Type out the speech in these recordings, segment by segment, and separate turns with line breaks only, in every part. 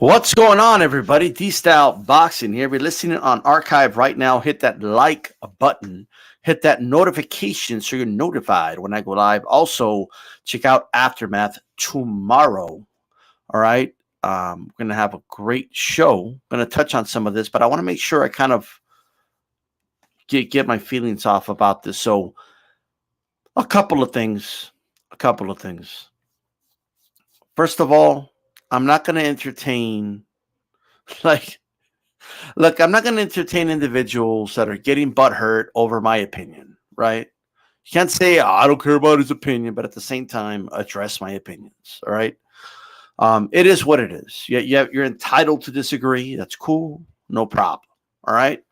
What's going on, everybody? DStyleBoxing here. If you're listening on archive right now, hit that like button, hit that notification so you're notified when I go live. Also, check out Aftermath tomorrow. All right. We're going to have a great show. I'm going to touch on some of this, but I want to make sure I kind of get my feelings off about this. So, a couple of things. First of all, I'm not going to entertain like look, I'm not going to entertain individuals that are getting butthurt over my opinion, right? You can't say, oh, I don't care about his opinion, but at the same time, address my opinions, all right? It is what it is. You're entitled to disagree. That's cool. No problem, all right?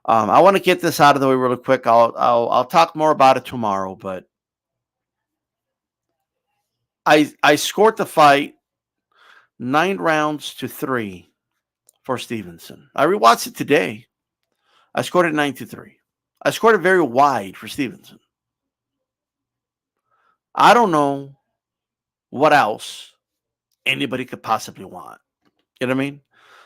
I want to get this out of the way really quick. I'll talk more about it tomorrow, but I scored the fight 9 rounds to 3 for Stevenson. I rewatched it today. I scored it 9-3. I scored it very wide for Stevenson. I don't know what else anybody could possibly want. You know what I mean?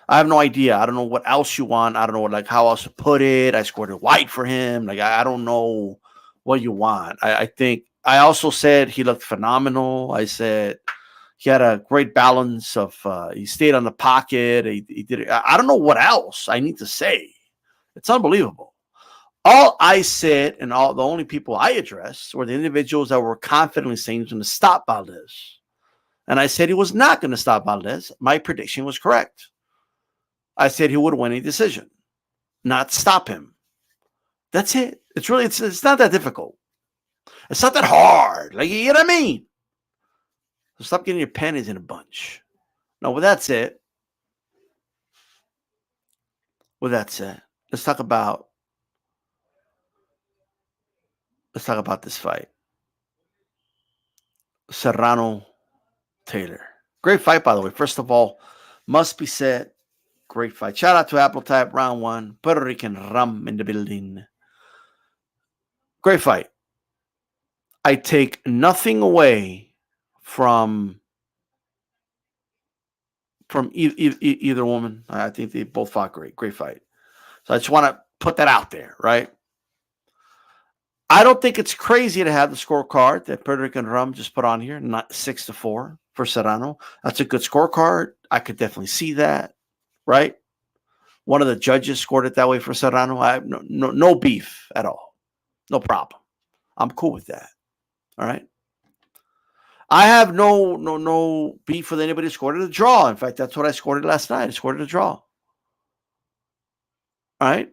I have no idea. I don't know what else you want. I don't know like how else to put it. I scored it wide for him. Like I don't know what you want. I think I also said he looked phenomenal. I said he had a great balance of he stayed on the pocket. He did it. I don't know what else I need to say. It's unbelievable. All I said and all the only people I addressed were the individuals that were confidently saying he was going to stop Valdez. And I said he was not going to stop Valdez. My prediction was correct. I said he would win a decision, not stop him. That's it. It's not that difficult. It's not that hard. Like, you know what I mean? So stop getting your panties in a bunch. No, with that said, let's talk about this fight. Serrano Taylor. Great fight, by the way. First of all, must be said, great fight. Shout out to Apple Type, round one. Puerto Rican rum in the building. Great fight. I take nothing away from either woman. I think they both fought great. Great fight. So I just want to put that out there, right? I don't think it's crazy to have the scorecard that Puerto Rican Rum just put on here, not 6-4 for Serrano. That's a good scorecard. I could definitely see that, right? One of the judges scored it that way for Serrano. I have no beef at all. No problem. I'm cool with that. All right. I have no beef with anybody who scored it a draw. In fact, that's what I scored it last night. I scored it a draw. All right.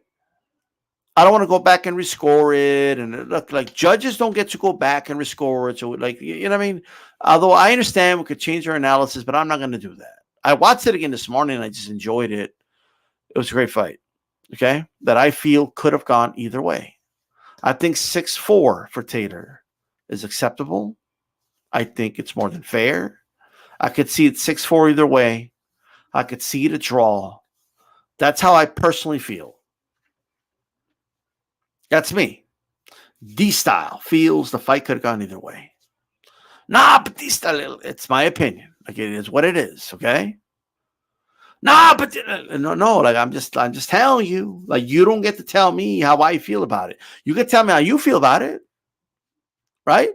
I don't want to go back and rescore it. And look, like judges don't get to go back and rescore it. So, like, you know what I mean? Although I understand we could change our analysis, but I'm not going to do that. I watched it again this morning and I just enjoyed it. It was a great fight. Okay. That I feel could have gone either way. I think 6-4 for Taylor is acceptable. I think it's more than fair. I could see it 6-4 either way. I could see it a draw. That's how I personally feel. That's me. D-Style feels the fight could have gone either way. Nah, but D-Style, it's my opinion. Like, it is what it is, okay? Nah, but no, like I'm just telling you. Like, you don't get to tell me how I feel about it. You can tell me how you feel about it, right?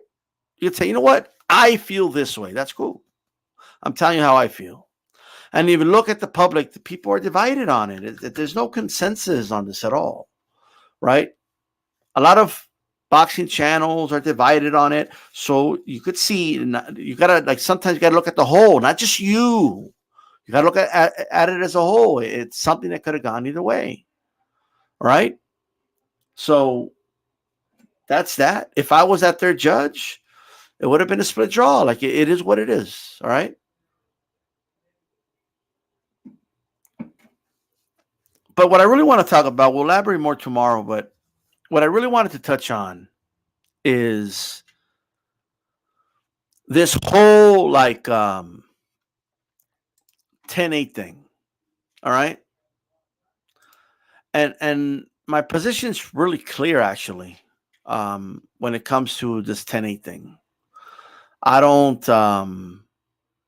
You can say, you know what? I feel this way. That's cool. I'm telling you how I feel. And if you look at the public, the people are divided on it. There's no consensus on this at all, right? A lot of boxing channels are divided on it. So you could see, you got to, like, sometimes you got to look at the whole, not just you. You got to look at it as a whole. It's something that could have gone either way, right? So that's that. If I was that third judge, it would have been a split draw. Like, it is what it is, all right? But what I really want to talk about, we'll elaborate more tomorrow, but what I really wanted to touch on is this whole, like, 10-8 thing, all right? And my position's really clear, actually, when it comes to this 10-8 thing. I don't,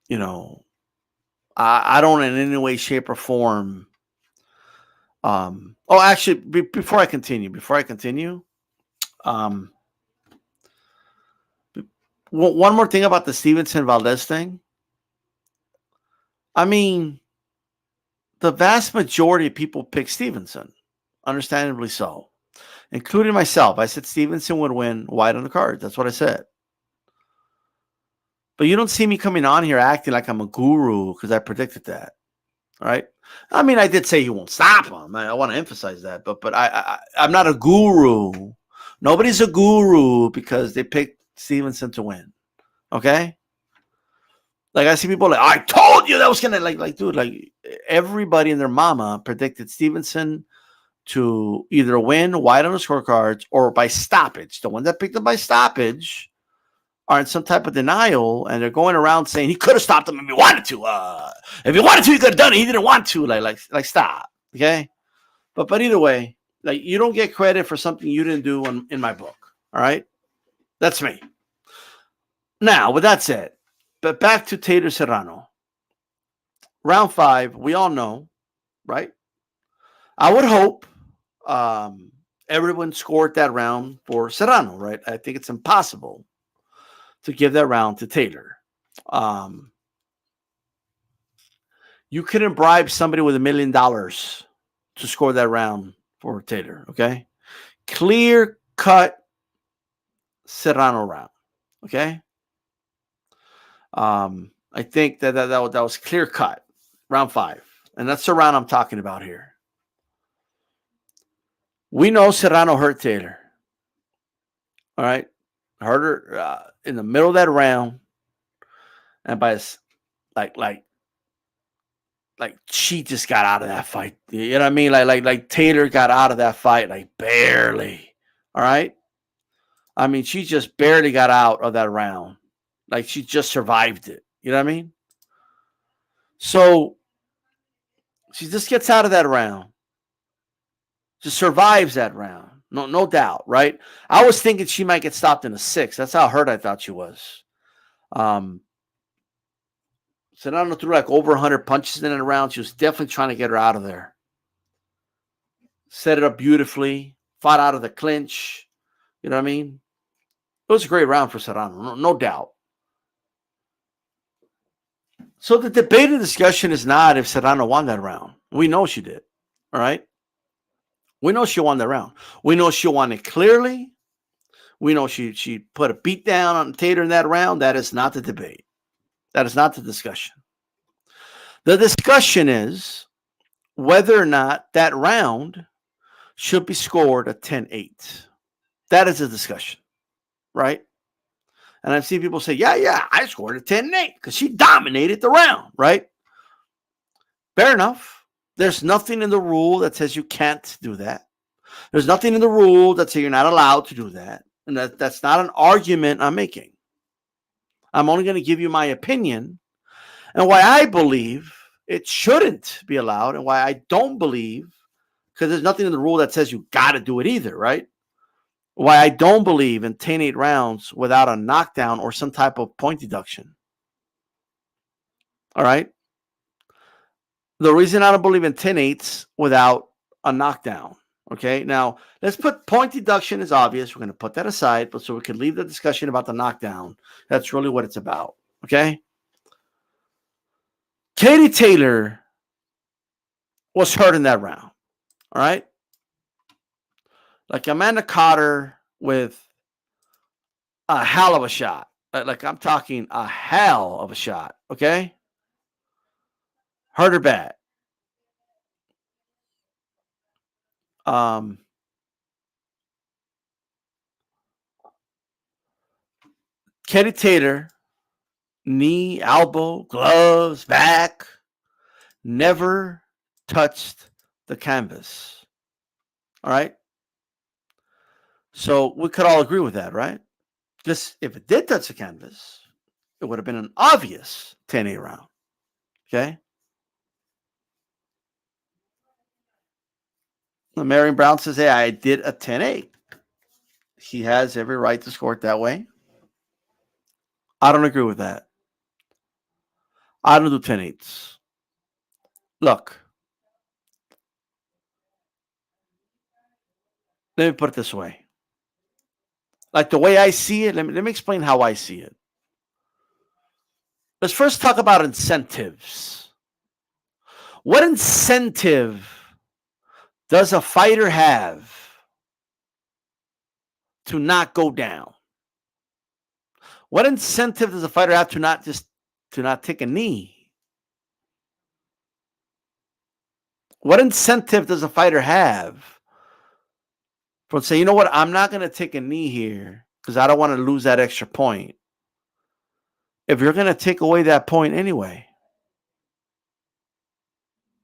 you know, I don't in any way, shape, or form. Actually, before I continue, um, one more thing about the Stevenson Valdez thing. I mean, the vast majority of people pick Stevenson, understandably so, including myself. I said Stevenson would win white on the card. That's what I said. But you don't see me coming on here acting like I'm a guru because I predicted that. All right. I mean, I did say he won't stop him. I want to emphasize that, but I'm not a guru. Nobody's a guru because they picked Stevenson to win. Okay. Like I see people like, I told you that was gonna dude, like everybody and their mama predicted Stevenson to either win white on the scorecards or by stoppage. The ones that picked him by stoppage are in some type of denial, and they're going around saying he could have stopped him if he wanted to. If he wanted to, he could have done it. He didn't want to. Like stop. Okay. But either way, like you don't get credit for something you didn't do in my book. All right. That's me. Now, with that said, but back to Taylor Serrano. Round 5, we all know, right? I would hope everyone scored that round for Serrano, right? I think it's impossible to give that round to Taylor. You couldn't bribe somebody with $1 million to score that round for Taylor, okay? Clear cut Serrano round, okay? I think that was clear cut, round 5. And that's the round I'm talking about here. We know Serrano hurt Taylor. All right. Hurt her in the middle of that round. And by like she just got out of that fight. You know what I mean? Like Taylor got out of that fight like barely. All right. I mean, she just barely got out of that round. Like she just survived it. You know what I mean? So she just gets out of that round. Just survives that round. No doubt, right? I was thinking she might get stopped in a 6. That's how hurt I thought she was. Serrano threw like over 100 punches in a round. She was definitely trying to get her out of there. Set it up beautifully. Fought out of the clinch. You know what I mean? It was a great round for Serrano, no doubt. So the debate and discussion is not if Serrano won that round. We know she did. All right? We know she won that round. We know she won it clearly. We know she put a beat down on Taylor in that round. That is not the debate. That is not the discussion. The discussion is whether or not that round should be scored a 10-8. That is a discussion, right? And I've seen people say, yeah, I scored a 10-8 because she dominated the round, right? Fair enough. There's nothing in the rule that says you can't do that. There's nothing in the rule that says you're not allowed to do that. And that's not an argument I'm making. I'm only going to give you my opinion and why I believe it shouldn't be allowed and why I don't believe, because there's nothing in the rule that says you got to do it either, right? Why I don't believe in 10-8 rounds without a knockdown or some type of point deduction. All right? The reason I don't believe in 10-8s without a knockdown. Okay, now let's put point deduction is obvious. We're going to put that aside, but so we can leave the discussion about the knockdown. That's really what it's about. Okay. Katie Taylor was hurt in that round. All right. Like Amanda Cotter with a hell of a shot. Like I'm talking a hell of a shot. Okay. Hurt her bad. Katie Taylor, knee, elbow, gloves, back, never touched the canvas. All right. So we could all agree with that, right? Just if it did touch the canvas, it would have been an obvious 10-8 round. Okay. Marion Brown says, hey, I did a 10-8. He has every right to score it that way. I don't agree with that. I don't do 10-8s. Look, let me put it this way. Like the way I see it, let me explain how I see it. Let's first talk about incentives. What incentive does a fighter have to not go down? What incentive does a fighter have to not take a knee? What incentive does a fighter have for saying, you know what, I'm not going to take a knee here because I don't want to lose that extra point if you're going to take away that point anyway?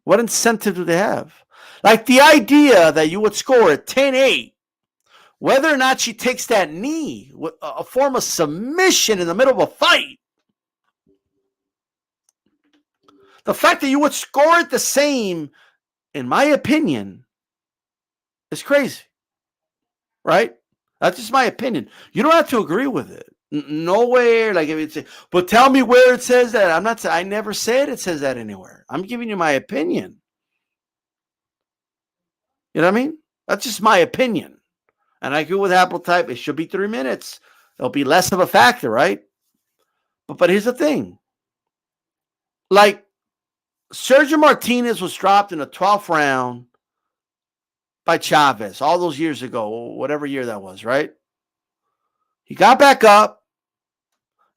What incentive do they have? Like the idea that you would score at 10-8, whether or not she takes that knee, a form of submission in the middle of a fight. The fact that you would score it the same, in my opinion, is crazy. Right? That's just my opinion. You don't have to agree with it. Nowhere, like if it's, but tell me where it says that. I never said it says that anywhere. I'm giving you my opinion. You know what I mean? That's just my opinion. And I agree with Apple Type. It should be 3 minutes. It'll be less of a factor, right? But here's the thing. Like, Sergio Martinez was dropped in the 12th round by Chavez all those years ago, whatever year that was, right? He got back up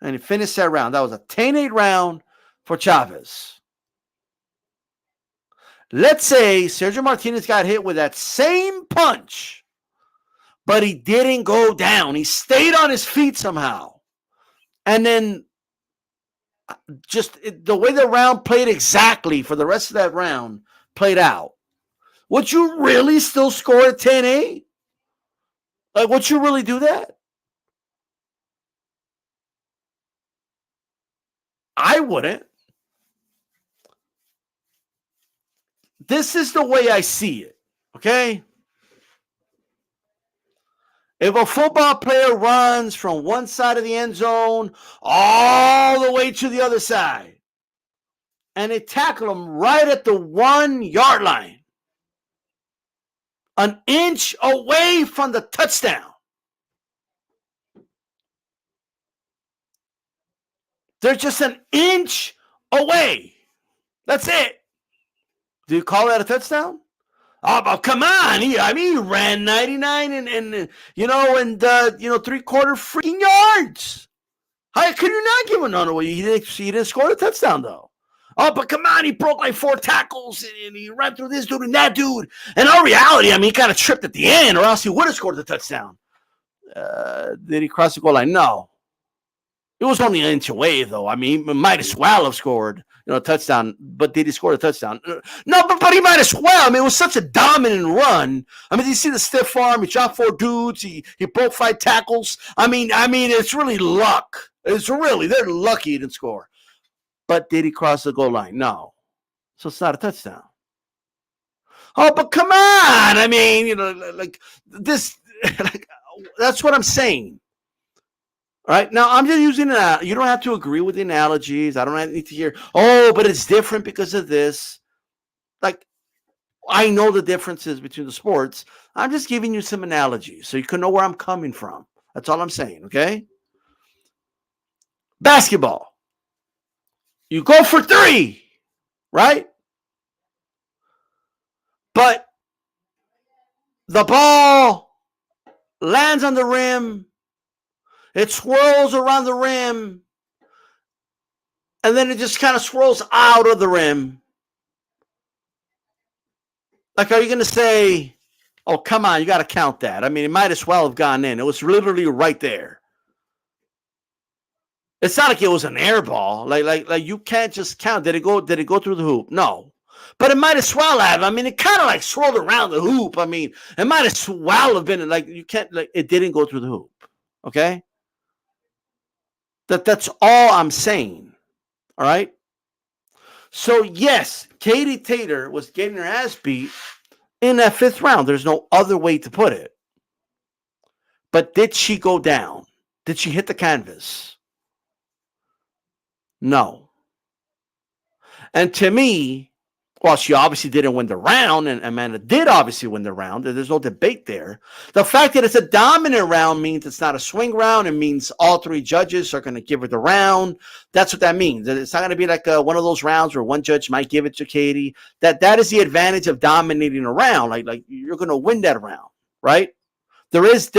and he finished that round. That was a 10-8 round for Chavez. Let's say Sergio Martinez got hit with that same punch, but he didn't go down. He stayed on his feet somehow. And then just the way the round played exactly for the rest of that round played out. Would you really still score at 10-8? Like, would you really do that? I wouldn't. This is the way I see it, okay? If a football player runs from one side of the end zone all the way to the other side, and they tackle him right at the 1 yard line, an inch away from the touchdown, they're just an inch away. That's it. Do you call that a touchdown? Oh, but come on. He ran 99 and 3/4 freaking yards. How could you not give him none away? He didn't score a touchdown, though. Oh, but come on. He broke like 4 tackles and he ran through this dude and that dude. In all reality, he kind of tripped at the end or else he would have scored the touchdown. Did he cross the goal line? No. It was only an inch away, though. He might as well have scored, a touchdown. But did he score a touchdown? No, but he might as well. It was such a dominant run. Did you see the stiff arm? He dropped 4 dudes. He broke 5 tackles. It's really luck. They're lucky he didn't score. But did he cross the goal line? No. So it's not a touchdown. Oh, but come on. Like this. That's what I'm saying. All right, now I'm just using that. You don't have to agree with the analogies. I don't need to hear, oh, but it's different because of this. Like, I know the differences between the sports. I'm just giving you some analogies so you can know where I'm coming from. That's all I'm saying, okay? Basketball. You go for 3, right? But the ball lands on the rim. It swirls around the rim, and then it just kind of swirls out of the rim. Like, are you going to say, oh, come on, you got to count that? It might as well have gone in. It was literally right there. It's not like it was an air ball. Like you can't just count. Did it go through the hoop? No. But it might as well have. It kind of like swirled around the hoop. It might as well have been like you can't, like, it didn't go through the hoop. Okay? That's all I'm saying. All right? So, yes, Katie Taylor was getting her ass beat in that 5th round. There's no other way to put it. But did she go down? Did she hit the canvas? No. And to me, Well, she obviously didn't win the round, and Amanda did obviously win the round. There's no debate there. The fact that it's a dominant round means it's not a swing round. It means all three judges are going to give her the round. That's what that means. It's not going to be like one of those rounds where one judge might give it to Katie. That is the advantage of dominating a round. Like you're going to win that round, right? There is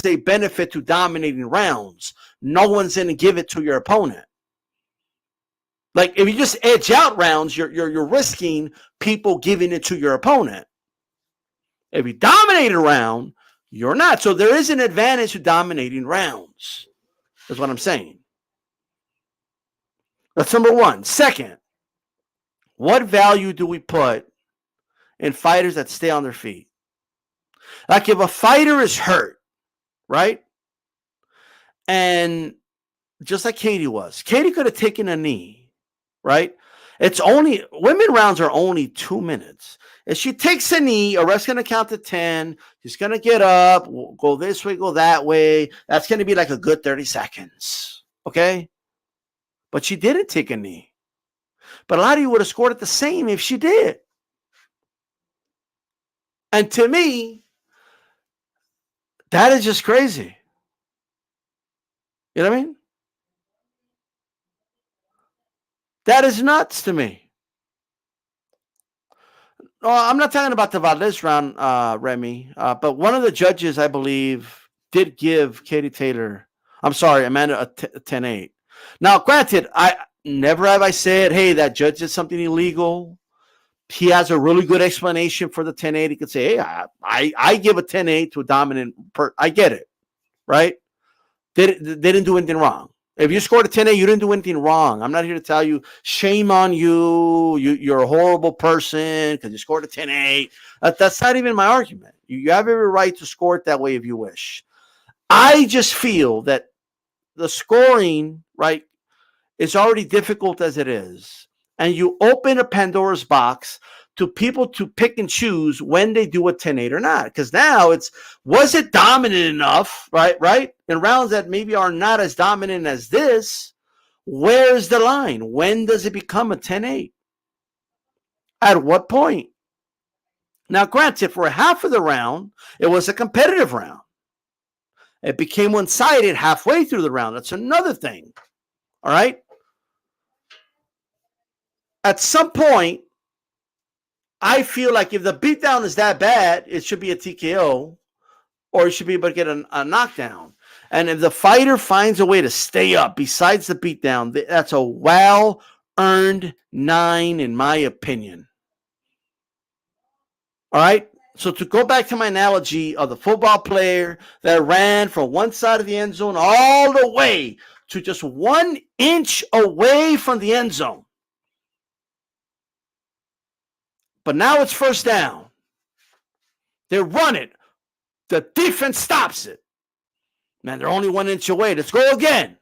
a benefit to dominating rounds. No one's going to give it to your opponent. Like if you just edge out rounds, you're risking people giving it to your opponent. If you dominate a round, you're not. So there is an advantage to dominating rounds. That's what I'm saying. That's number one. Second, what value do we put in fighters that stay on their feet? Like if a fighter is hurt, right? And just like Katie was, Katie could have taken a knee. Right? It's only women rounds are only 2 minutes. If she takes a knee, a ref's gonna count to 10. She's gonna get up, go this way, go that way. That's gonna be like a good 30 seconds. Okay? But she didn't take a knee. But a lot of you would have scored it the same if she did. And to me, that is just crazy. You know what I mean? That is nuts to me. No, I'm not talking about the Valdez round, Remy. But one of the judges, I believe, did give Katie Taylor, I'm sorry, Amanda, a 10-8. Now, granted, I never have I said, hey, that judge did something illegal. He has a really good explanation for the 10-8. He could say, hey, I give a 10-8 to a dominant I get it, right? They didn't do anything wrong. If you scored a 10-8, you didn't do anything wrong. I'm not here to tell you, shame on you. You're a horrible person because you scored a 10-8. That's not even my argument. You have every right to score it that way if you wish. I just feel that the scoring, right, is already difficult as it is. And you open a Pandora's box to people to pick and choose when they do a 10-8 or not. Because now was it dominant enough, right? In rounds that maybe are not as dominant as this, where's the line? When does it become a 10-8? At what point? Now, granted, for half of the round, it was a competitive round. It became one-sided halfway through the round. That's another thing. All right? At some point, I feel like if the beatdown is that bad, it should be a TKO or it should be able to get a knockdown. And if the fighter finds a way to stay up besides the beatdown, that's a well-earned 9 in my opinion. All right? So to go back to my analogy of the football player that ran from one side of the end zone all the way to just 1 inch away from the end zone. But now it's first down. They run it. The defense stops it. Man, they're only 1 inch away. Let's go again.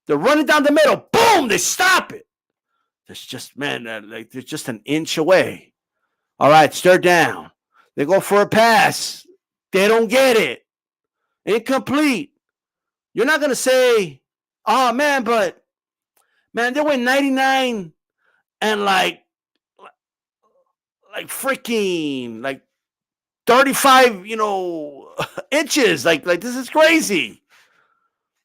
They're running down the middle. Boom, they stop it. There's just, man, they're just 1 inch away. All right, it's third down. They go for a pass. They don't get it. Incomplete. You're not going to say, oh, man, but, man, they went 99 and like freaking 35, inches. Like this is crazy.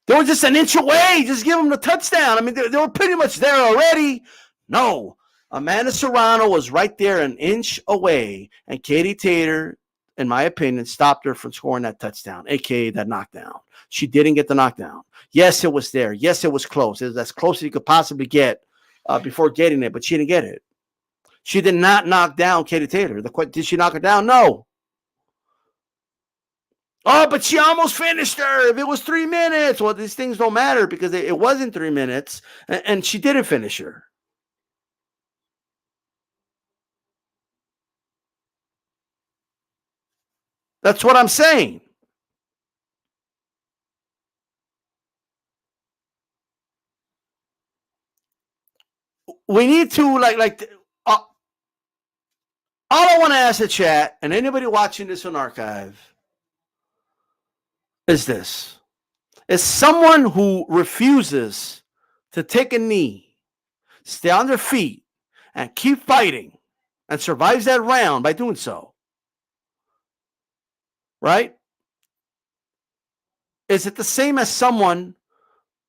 They were just 1 inch away. Just give them the touchdown. I mean, they were pretty much there already. No, Amanda Serrano was right there 1 inch away, and Katie Taylor, in my opinion, stopped her from scoring that touchdown, aka that knockdown. She didn't get the knockdown. Yes, it was there. Yes, it was close. It was as close as you could possibly get before getting it, but she didn't get it. She did not knock down Katie Taylor. Did she knock her down? No. Oh, but she almost finished her. If it was 3 minutes, well, these things don't matter because it wasn't 3 minutes, and she didn't finish her. That's what I'm saying. We need to all I want to ask the chat and anybody watching this on archive is this. Is someone who refuses to take a knee, stay on their feet, and keep fighting, and survives that round by doing so, right? Is it the same as someone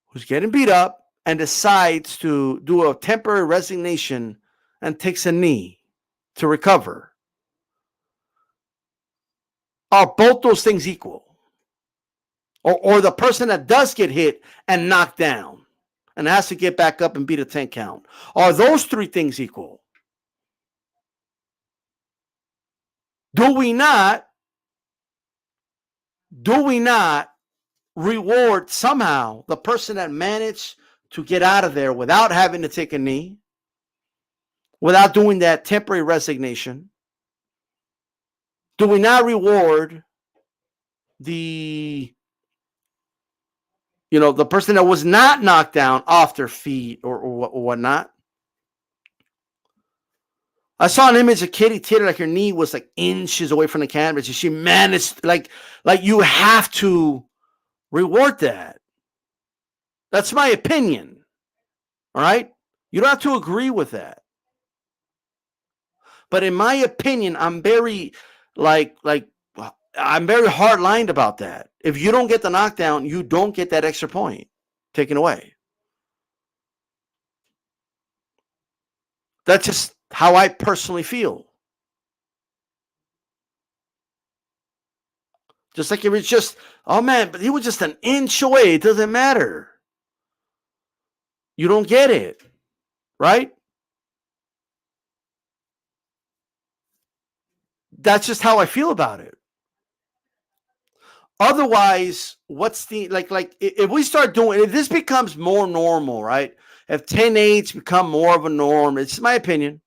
who's getting beat up and decides to do a temporary resignation and takes a knee to recover? Are both those things equal? Or the person that does get hit and knocked down and has to get back up and beat a 10 count? Are those three things equal? Do we not reward somehow the person that managed to get out of there without having to take a knee, without doing that temporary resignation? Do we not reward the person that was not knocked down off their feet or whatnot? I saw an image of Katie Taylor, like her knee was like inches away from the canvas, and she managed, like you have to reward that. That's my opinion. All right? You don't have to agree with that. But in my opinion, I'm very I'm very hard-lined about that. If you don't get the knockdown, you don't get that extra point taken away. That's just how I personally feel. Just like if it's just, oh man, but he was just an inch away. It doesn't matter. You don't get it, right? That's just how I feel about it. Otherwise, what's the, like if we start doing, if this becomes more normal, right? If 10-8s become more of a norm, it's my opinion.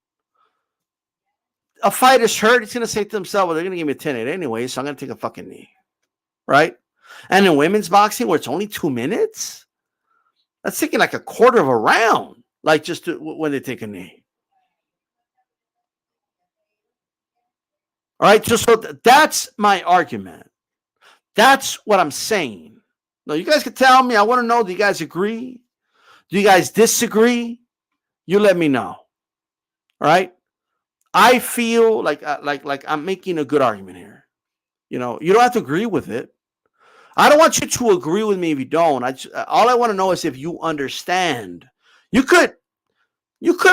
A fighter's hurt, he's going to say to himself, well, they're going to give me a 10-8 anyway, so I'm going to take a fucking knee, right? And in women's boxing, where it's only 2 minutes, that's taking like a quarter of a round, like just when they take a knee. All right, so that's my argument. That's what I'm saying. Now, you guys can tell me. I want to know, do you guys agree? Do you guys disagree? You let me know. All right? I feel like I'm making a good argument here. You don't have to agree with it. I don't want you to agree with me if you don't. All I want to know is if you understand. You could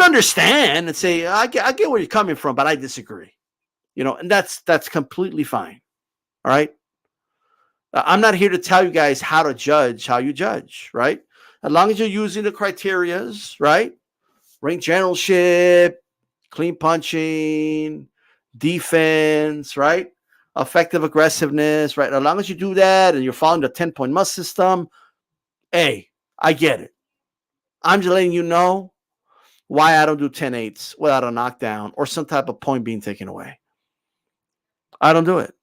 understand and say, I get where you're coming from, but I disagree. And that's completely fine. All right? I'm not here to tell you guys how to judge how you judge, right? As long as you're using the criterias, right? Ring generalship, clean punching, defense, right? Effective aggressiveness, right? As long as you do that and you're following the 10-point must system, hey, I get it. I'm just letting you know why I don't do 10-8s without a knockdown or some type of point being taken away. I don't do it.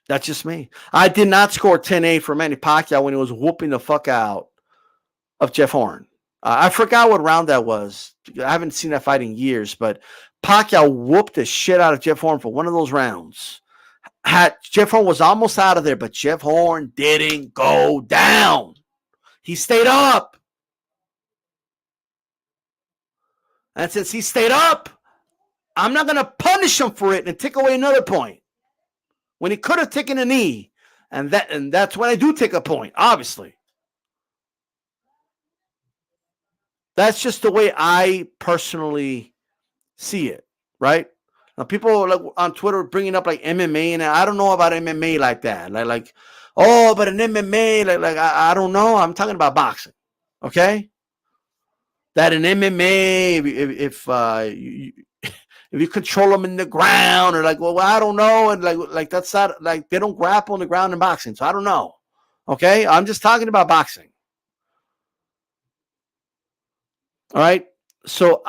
That's just me. I did not score 10-8 for Manny Pacquiao when he was whooping the fuck out of Jeff Horn. I forgot what round that was. I haven't seen that fight in years, but Pacquiao whooped the shit out of Jeff Horn for one of those rounds. Jeff Horn was almost out of there, but Jeff Horn didn't go down. He stayed up. And since he stayed up, I'm not going to punish him for it and take away another point. When he could have taken a knee, and that's when I do take a point, obviously. That's just the way I personally see it, right? Now, people like on Twitter bringing up like MMA, and I don't know about MMA like that. Like, oh, but an MMA, I don't know. I'm talking about boxing, okay? That in MMA, if you control them in the ground, or like, well, I don't know, and like that's not, like, they don't grapple on the ground in boxing, so I don't know. Okay, I'm just talking about boxing. All right, so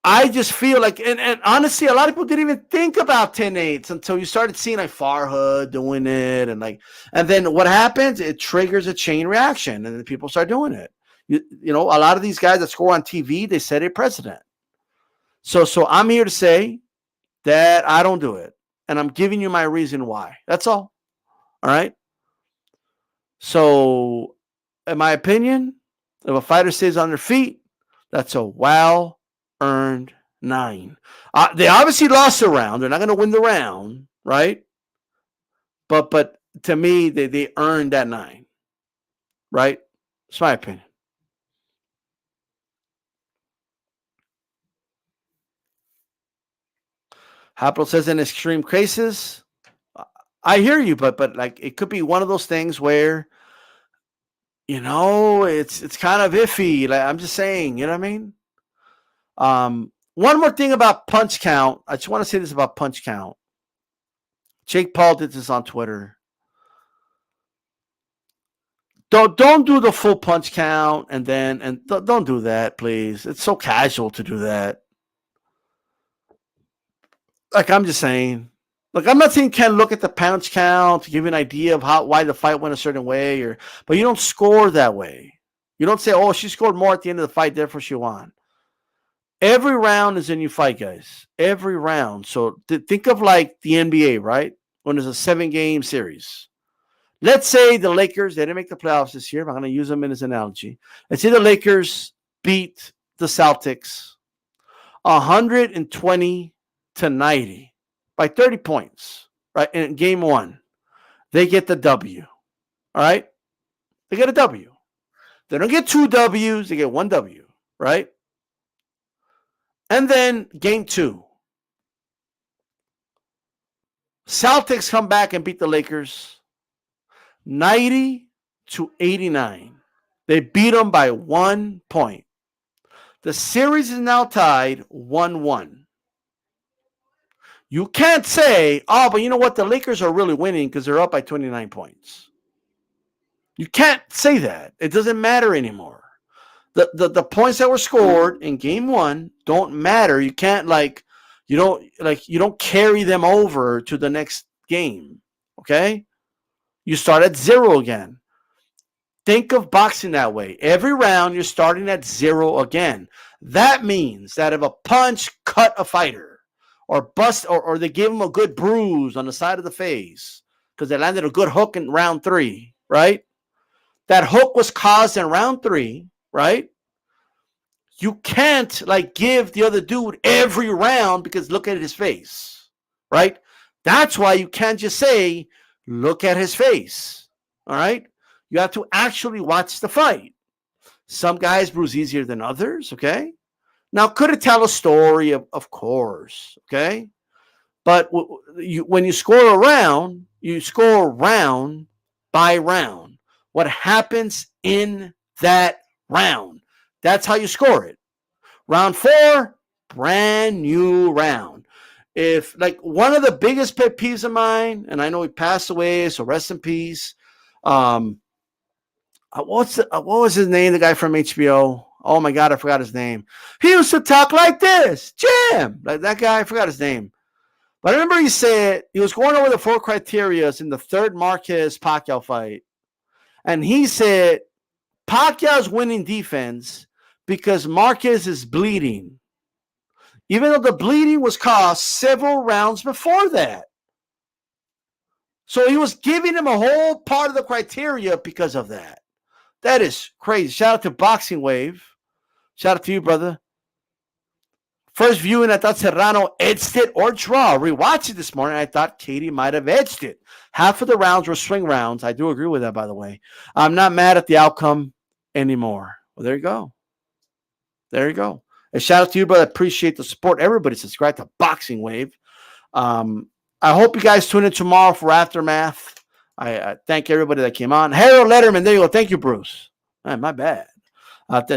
I just feel like, and honestly, a lot of people didn't even think about 10-8s until you started seeing like Farhood doing it, and then what happens? It triggers a chain reaction, and then people start doing it. You know, a lot of these guys that score on TV, they set a precedent. So I'm here to say that I don't do it, and I'm giving you my reason why. That's all. All right. So, in my opinion, if a fighter stays on their feet, that's a well-earned 9. They obviously lost the round. They're not going to win the round, right? But to me, they earned that 9, right? It's my opinion. Happel says in extreme cases, I hear you, but like it could be one of those things where, it's kind of iffy. Like I'm just saying, you know what I mean? One more thing about punch count. I just want to say this about punch count. Jake Paul did this on Twitter. Don't do the full punch count and don't do that, please. It's so casual to do that. Like I'm just saying. Look, I'm not saying you can't look at the punch count to give you an idea of why the fight went a certain way, but you don't score that way. You don't say, "Oh, she scored more at the end of the fight, therefore she won." Every round is a new fight, guys. Every round. So think of like the NBA, right? When there's a 7-game series. Let's say the Lakers, they didn't make the playoffs this year. I'm going to use them as an analogy. Let's say the Lakers beat the Celtics 120-90 by 30 points, right? In game 1, they get the W, all right? They get a W. They don't get 2 Ws, they get 1 W, right? And then game 2, Celtics come back and beat the Lakers 90-89. They beat them by 1 point. The series is now tied 1-1. You can't say, "Oh, but you know what? The Lakers are really winning because they're up by 29 points." You can't say that. It doesn't matter anymore. The points that were scored in game 1 don't matter. You can't you don't carry them over to the next game. Okay? You start at 0 again. Think of boxing that way. Every round, you're starting at 0 again. That means that if a punch cut a fighter or bust or they give him a good bruise on the side of the face because they landed a good hook in round 3, right? That hook was caused in round 3, right? You can't give the other dude every round because look at his face, right? That's why you can't just say, "Look at his face." All right? You have to actually watch the fight. Some guys bruise easier than others, okay? Now, could it tell a story? Of course, okay? But when you score a round, you score round by round. What happens in that round? That's how you score it. Round 4, brand new round. If one of the biggest pet peeves of mine, and I know he passed away, so rest in peace. What was his name? The guy from HBO. Oh my God, I forgot his name. He used to talk like this, Jim. Like that guy, I forgot his name. But I remember he said he was going over the 4 criteria in the third Marquez Pacquiao fight, and he said Pacquiao's winning defense because Marquez is bleeding, even though the bleeding was caused several rounds before that. So he was giving him a whole part of the criteria because of that. That is crazy. Shout out to Boxing Wave. Shout out to you, brother. First viewing, I thought Serrano edged it or draw. Rewatched it this morning, I thought Katie might have edged it. Half of the rounds were swing rounds. I do agree with that, by the way. I'm not mad at the outcome anymore. Well, there you go. There you go. And shout out to you, brother. Appreciate the support. Everybody subscribe to Boxing Wave. I hope you guys tune in tomorrow for Aftermath. I thank everybody that came on. Harold Letterman. There you go. Thank you, Bruce. Man, my bad.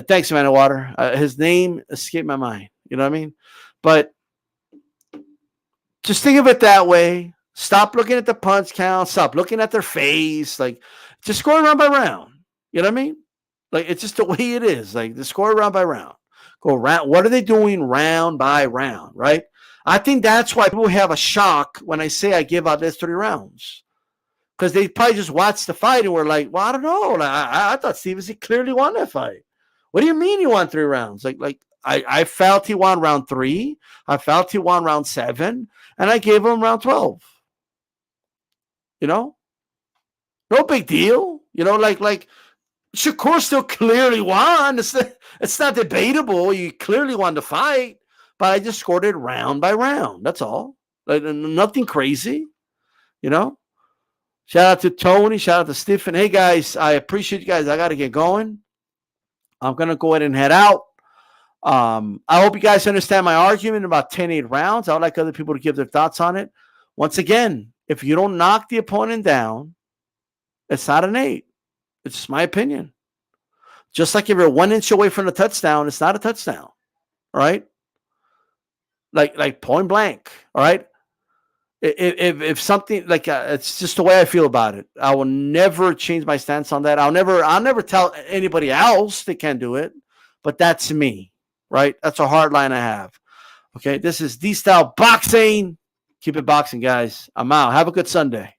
Thanks, Man of Water. His name escaped my mind. You know what I mean? But just think of it that way. Stop looking at the punch count. Stop looking at their face. Just score round by round. You know what I mean? It's just the way it is. The score round by round. Go round. What are they doing round by round, right? I think that's why people have a shock when I say I give out this 3 rounds. Because they probably just watched the fight and were like, well, I don't know. I thought Stevenson clearly won that fight. What do you mean he won 3 rounds? I felt he won round 3. I felt he won round 7. And I gave him round 12. You know? No big deal. You know, Shakur still clearly won. It's not debatable. You clearly won the fight. but I just scored it round by round. That's all. Like, nothing crazy, you know. Shout out to Tony. Shout out to Stephen. Hey, guys, I appreciate you guys. I got to get going. I'm going to go ahead and head out. I hope you guys understand my argument about 10-8 rounds. I would like other people to give their thoughts on it. Once again, if you don't knock the opponent down, it's not an 8. It's just my opinion. Just like if you're 1 inch away from a touchdown, it's not a touchdown. All right? Like point blank. All right? If something like it's just the way I feel about it. I will never change my stance on that. I'll never tell anybody else they can't do it, but that's me, right? That's a hard line I have. Okay, this is DStyleBoxing. Keep it boxing, guys. I'm out. Have a good Sunday.